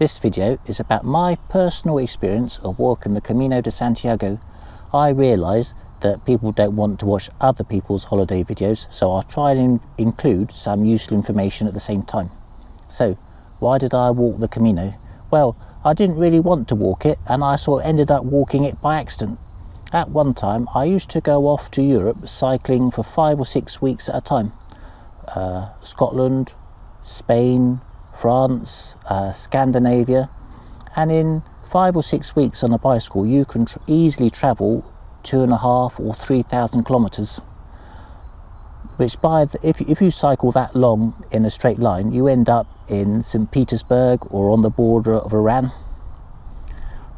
This video is about my personal experience of walking the Camino de Santiago. I realise that people don't want to watch other people's holiday videos, so I'll try and include some useful information at the same time. So, why did I walk the Camino? Well, I didn't really want to walk it, and I sort of ended up walking it by accident. At one time, I used to go off to Europe cycling for 5 or 6 weeks at a time. Scotland, Spain, France, Scandinavia, and in 5 or 6 weeks on a bicycle you can easily travel 2,500 or 3,000 kilometres, which if you cycle that long in a straight line, you end up in St. Petersburg or on the border of Iran,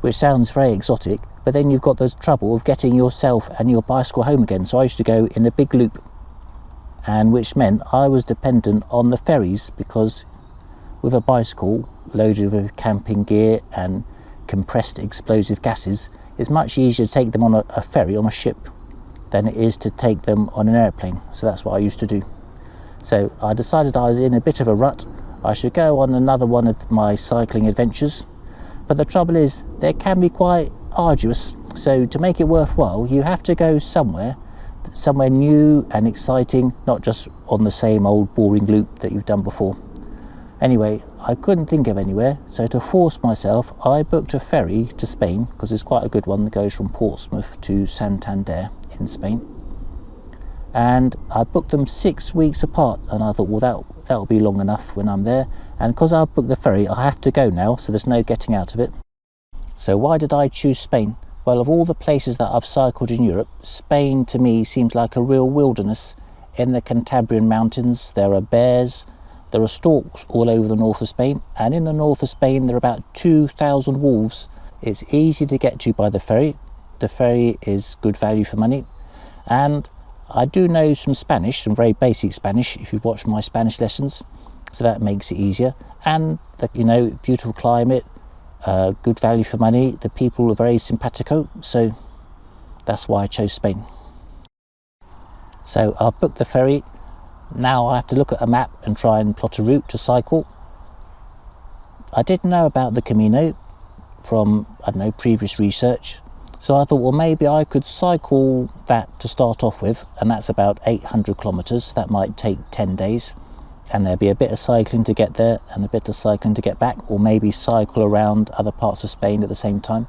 which sounds very exotic, but then you've got the trouble of getting yourself and your bicycle home again. So I used to go in a big loop, and which meant I was dependent on the ferries, because with a bicycle loaded with camping gear and compressed explosive gases, it's much easier to take them on a ferry, on a ship, than it is to take them on an airplane. So that's what I used to do. So I decided I was in a bit of a rut. I should go on another one of my cycling adventures. But the trouble is, they can be quite arduous. So to make it worthwhile, you have to go somewhere new and exciting, not just on the same old boring loop that you've done before. Anyway, I couldn't think of anywhere, so to force myself, I booked a ferry to Spain, because it's quite a good one that goes from Portsmouth to Santander in Spain. And I booked them 6 weeks apart, and I thought, well, that'll be long enough when I'm there. And because I've booked the ferry, I have to go now, so there's no getting out of it. So why did I choose Spain? Well, of all the places that I've cycled in Europe, Spain to me seems like a real wilderness. In the Cantabrian mountains there are bears, there are storks all over the north of Spain, and in the north of Spain there are about 2,000 wolves. It's easy to get to by the ferry. The ferry is good value for money, and I do know some Spanish, some very basic Spanish, if you've watched my Spanish lessons, so that makes it easier. And beautiful climate, good value for money, the people are very simpatico, so that's why I chose Spain. So I've booked the ferry. Now I have to look at a map and try and plot a route to cycle. I didn't know about the Camino from, previous research, so I thought, well, maybe I could cycle that to start off with, and that's about 800 kilometres. That might take 10 days, and there'll be a bit of cycling to get there and a bit of cycling to get back, or maybe cycle around other parts of Spain at the same time.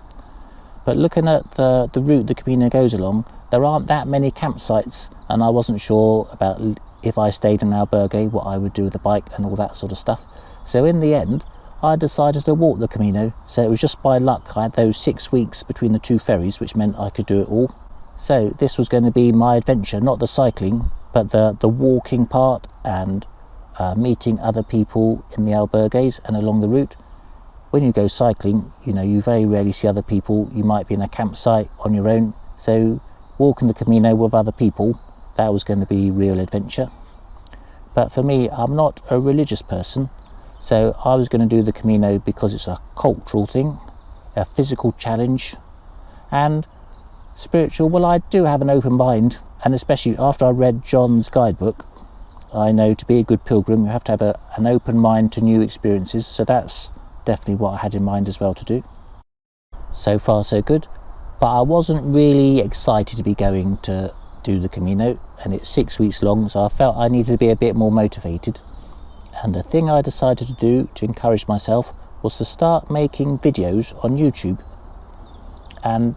But looking at the route the Camino goes along, there aren't that many campsites, and I wasn't sure about if I stayed in an albergue, what I would do with the bike and all that sort of stuff. So in the end, I decided to walk the Camino. So it was just by luck I had those 6 weeks between the two ferries, which meant I could do it all. So this was going to be my adventure, not the cycling, but the walking part, and meeting other people in the albergues and along the route. When you go cycling, you very rarely see other people. You might be in a campsite on your own. So walking the Camino with other people, that was going to be real adventure. But for me, I'm not a religious person, so I was going to do the Camino because it's a cultural thing, a physical challenge, and spiritual. Well, I do have an open mind, and especially after I read John's guidebook, I know to be a good pilgrim you have to have an open mind to new experiences, so that's definitely what I had in mind as well to do. So far so good, but I wasn't really excited to be going to do the Camino, and it's 6 weeks long, so I felt I needed to be a bit more motivated. And the thing I decided to do to encourage myself was to start making videos on YouTube. And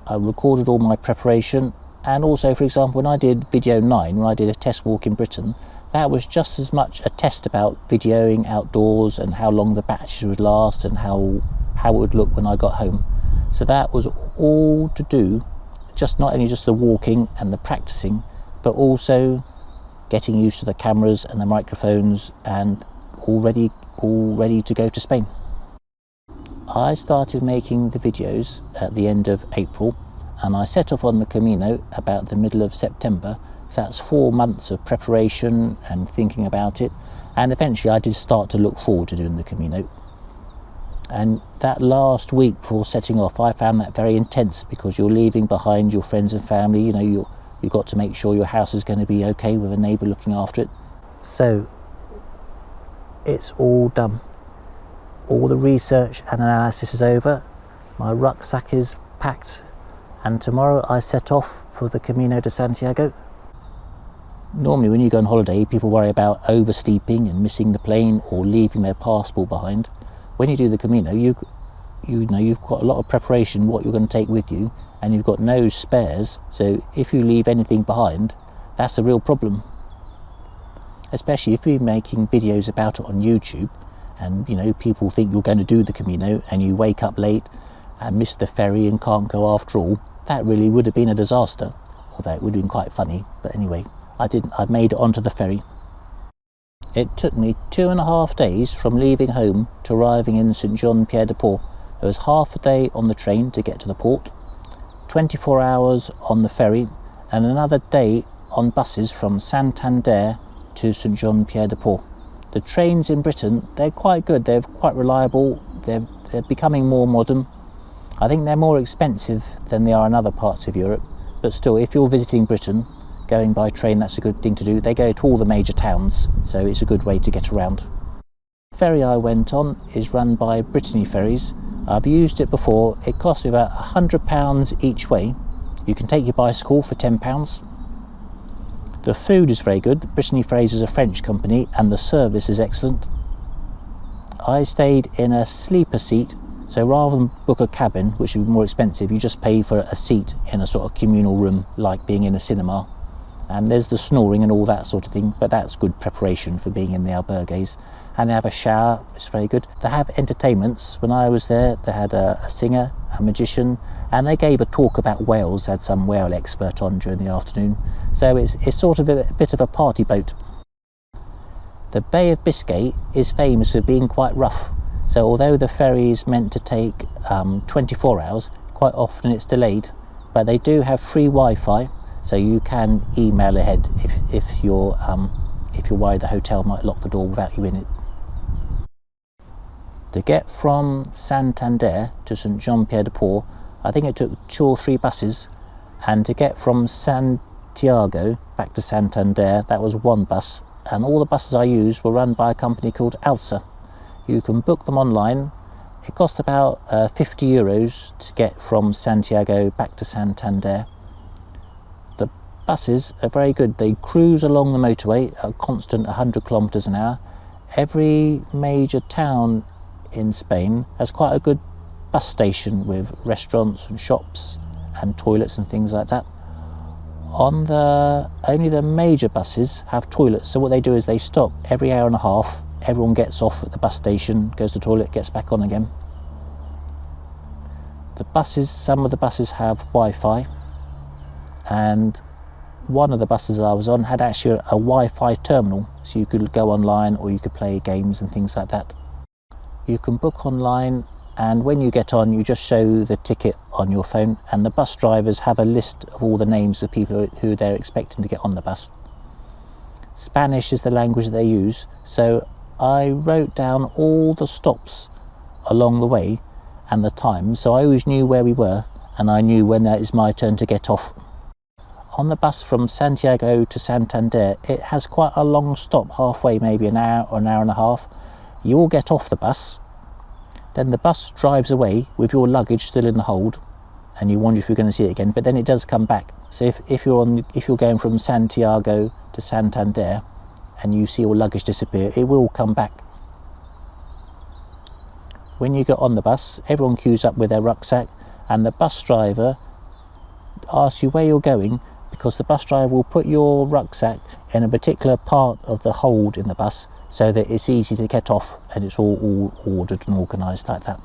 I recorded all my preparation, and also, for example, when I did video 9, when I did a test walk in Britain, that was just as much a test about videoing outdoors and how long the batteries would last and how it would look when I got home. So that was all to do, not only just the walking and the practicing, but also getting used to the cameras and the microphones, and all ready to go to Spain. I started making the videos at the end of April, and I set off on the Camino about the middle of September. So that's 4 months of preparation and thinking about it, and eventually I did start to look forward to doing the Camino. And that last week before setting off, I found that very intense, because you're leaving behind your friends and family. You've got to make sure your house is going to be okay with a neighbour looking after it. So it's all done. all the research and analysis is over, my rucksack is packed, and tomorrow I set off for the Camino de Santiago. Normally when you go on holiday, people worry about oversleeping and missing the plane or leaving their passport behind. When you do the Camino, you know you've got a lot of preparation what you're going to take with you, and you've got no spares, so if you leave anything behind, that's a real problem. Especially if you're making videos about it on YouTube, and you know people think you're going to do the Camino and you wake up late and miss the ferry and can't go after all. That really would have been a disaster, although it would have been quite funny. But anyway, I made it onto the ferry. It took me 2.5 days from leaving home to arriving in Saint-Jean-Pied-de-Port. It was half a day on the train to get to the port, 24 hours on the ferry, and another day on buses from Santander to Saint-Jean-Pied-de-Port. The trains in Britain, they're quite good, they're quite reliable, they're becoming more modern. I think they're more expensive than they are in other parts of Europe, but still, if you're visiting Britain, going by train, that's a good thing to do. They go to all the major towns, so it's a good way to get around. The ferry I went on is run by Brittany Ferries. I've used it before. It cost me about £100 each way. You can take your bicycle for £10. The food is very good. Brittany Ferries is a French company and the service is excellent. I stayed in a sleeper seat, so rather than book a cabin, which would be more expensive, you just pay for a seat in a sort of communal room, like being in a cinema. And there's the snoring and all that sort of thing, but that's good preparation for being in the albergues. And they have a shower, it's very good. They have entertainments. When I was there, they had a singer, a magician, and they gave a talk about whales. They had some whale expert on during the afternoon. So it's sort of a bit of a party boat. The Bay of Biscay is famous for being quite rough. So although the ferry is meant to take 24 hours, quite often it's delayed. But they do have free Wi-Fi, so you can email ahead if you're worried the hotel might lock the door without you in it. To get from Santander to Saint-Jean-Pied-de-Port, I think it took 2 or 3 buses, and to get from Santiago back to Santander, that was 1 bus, and all the buses I used were run by a company called Alsa. You can book them online. It cost about €50 to get from Santiago back to Santander. The buses are very good. They cruise along the motorway at a constant 100 kilometers an hour. Every major town in Spain has quite a good bus station with restaurants and shops and toilets and things like that. Only the major buses have toilets, so what they do is they stop every hour and a half. Everyone gets off at the bus station, goes to the toilet, gets back on again. The buses, some of the buses have Wi-Fi, and one of the buses I was on had actually a Wi-Fi terminal, so you could go online or you could play games and things like that. You can book online, and when you get on, you just show the ticket on your phone, and the bus drivers have a list of all the names of people who they're expecting to get on the bus. Spanish is the language that they use, so I wrote down all the stops along the way and the times, so I always knew where we were, and I knew when it was my turn to get off. On the bus from Santiago to Santander, it has quite a long stop halfway, maybe an hour or an hour and a half. You all get off the bus, then the bus drives away with your luggage still in the hold, and you wonder if you're going to see it again, but then it does come back. So if you're going from Santiago to Santander and you see your luggage disappear, it will come back. When you get on the bus, everyone queues up with their rucksack, and the bus driver asks you where you're going, because the bus driver will put your rucksack in a particular part of the hold in the bus so that it's easy to get off, and it's all ordered and organised like that.